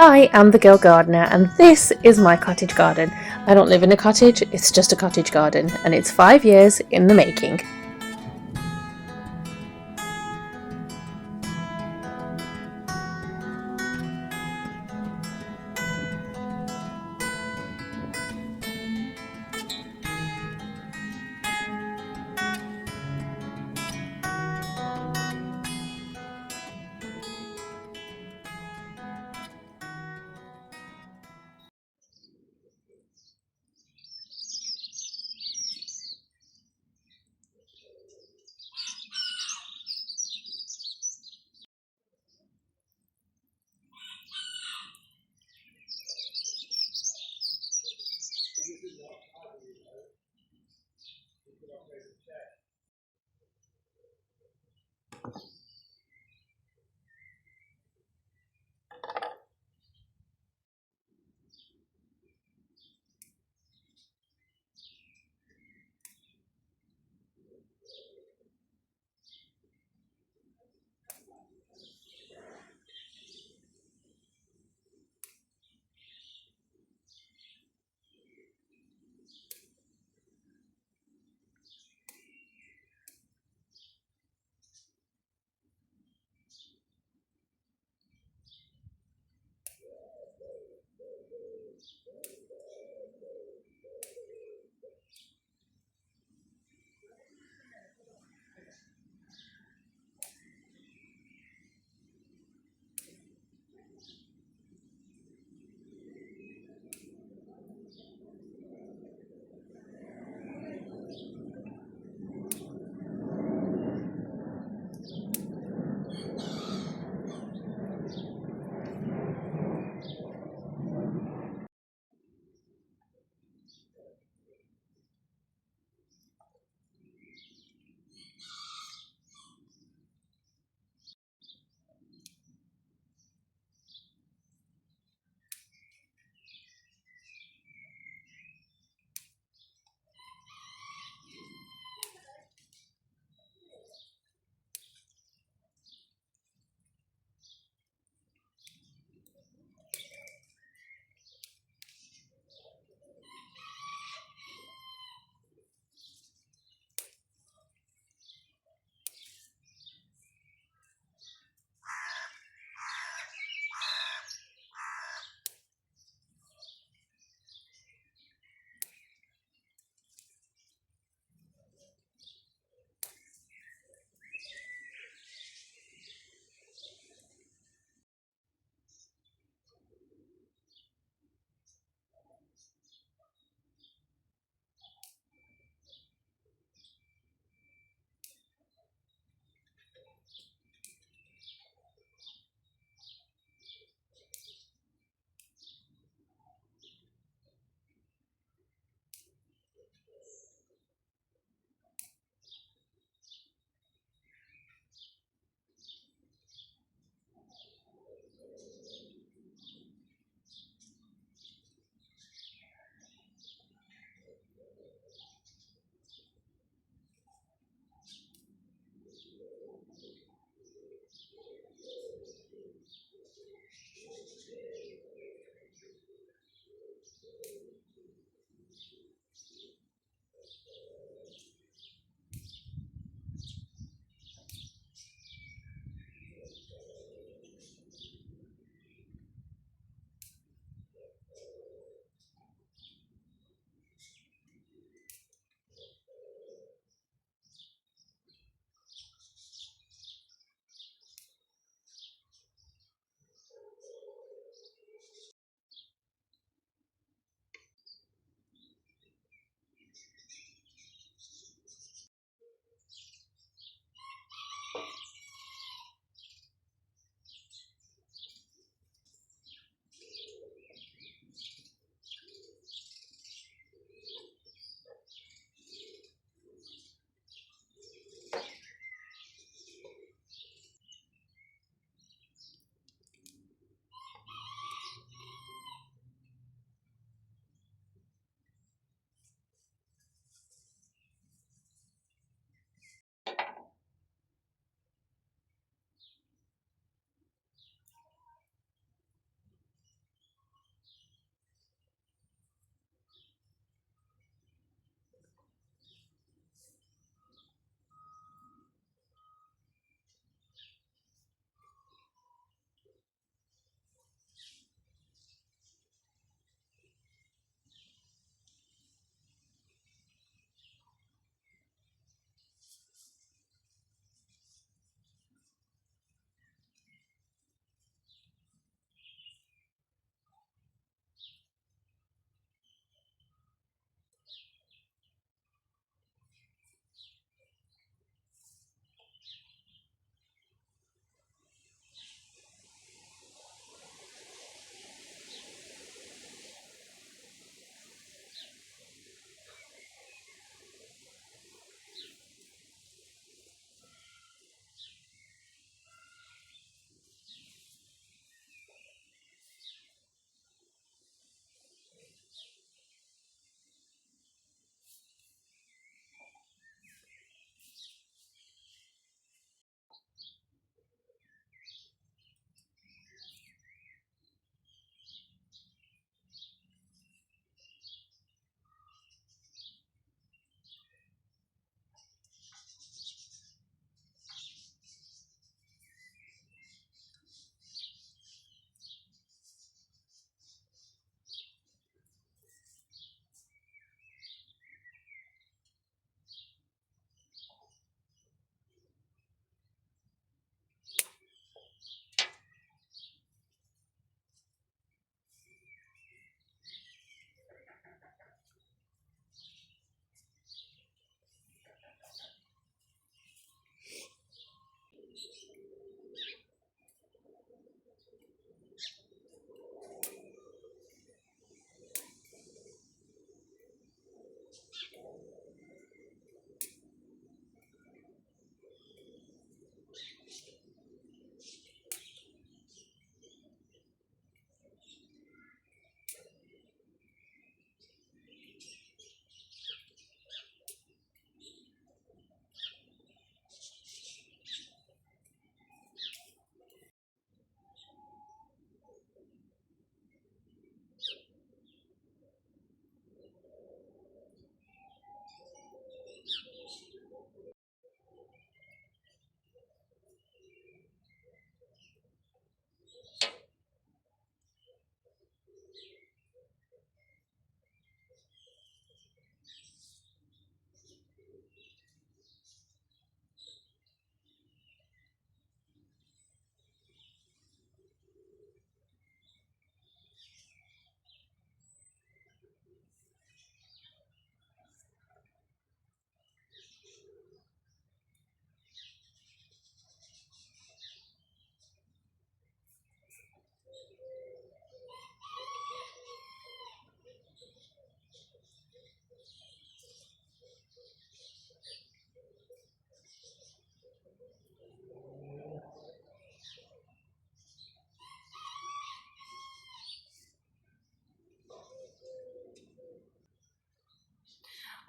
I am the Girl Gardener, and this is my cottage garden. I don't live in a cottage, it's just a cottage garden, and it's 5 years in the making.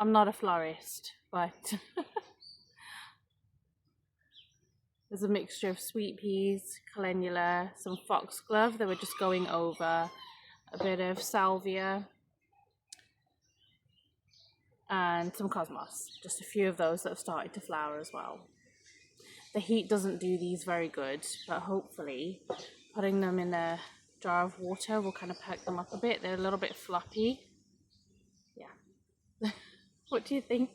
I'm not a florist, but there's a mixture of sweet peas, calendula, some foxglove that we're just going over, a bit of salvia, and some cosmos. Just a few of those that have started to flower as well. The heat doesn't do these very good, but hopefully putting them in a jar of water will kind of perk them up a bit. They're a little bit floppy. Yeah. What do you think?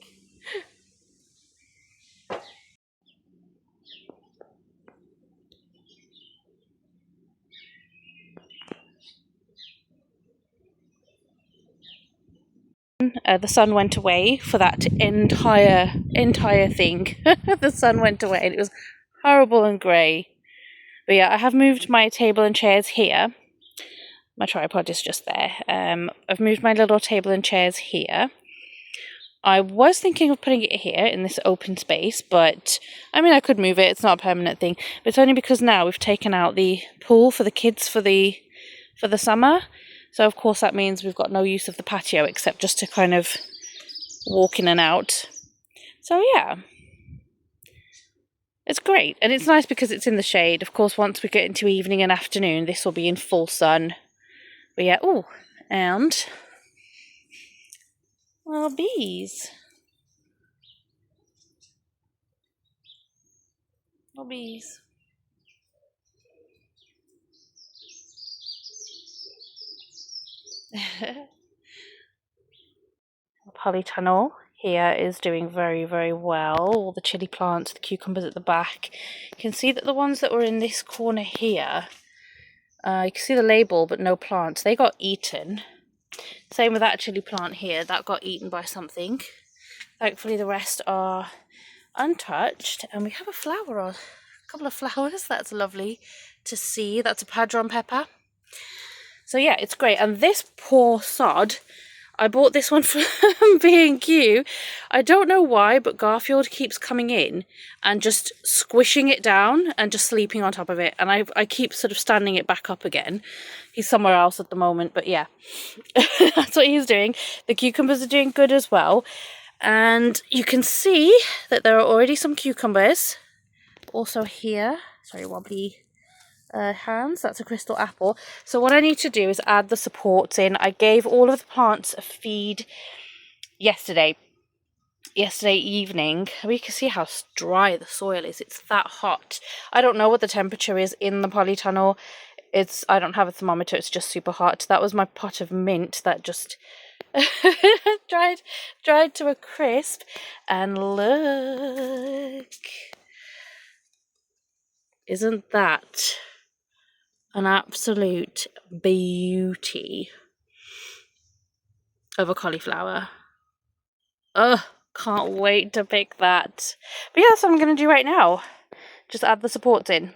The sun went away for that entire thing. The sun went away and it was horrible and grey. But yeah, I have moved my table and chairs here. My tripod is just there. I've moved my little table and chairs here. I was thinking of putting it here in this open space, but I mean I could move it, it's not a permanent thing. But it's only because now we've taken out the pool for the kids for the summer. So of course that means we've got no use of the patio except just to kind of walk in and out. So yeah, it's great. And it's nice because it's in the shade. Of course, once we get into evening and afternoon, this will be in full sun. But yeah, oh, and well, bees. Little bees. The polytunnel here is doing very, very well. All the chili plants, the cucumbers at the back. You can see that the ones that were in this corner here, you can see the label but no plants. They got eaten. Same with that chili plant here. That got eaten by something. Thankfully the rest are untouched. And we have a flower on. A couple of flowers. That's lovely to see. That's a padron pepper. So yeah, it's great. And this poor sod, I bought this one from B&Q. I don't know why, but Garfield keeps coming in and just squishing it down and just sleeping on top of it. And I keep sort of standing it back up again. He's somewhere else at the moment, but yeah, that's what he's doing. The cucumbers are doing good as well. And you can see that there are already some cucumbers. Also here, sorry, wobbly hands, that's a crystal apple. So what I need to do is add the supports in. I gave all of the plants a feed yesterday evening. We can see how dry the soil is. It's that hot. I don't know what the temperature is in the polytunnel. I don't have a thermometer, it's just super hot. That was my pot of mint that just dried to a crisp. And look, isn't that an absolute beauty of a cauliflower? Ugh, can't wait to pick that. But yeah, that's what I'm going to do right now. Just add the supports in.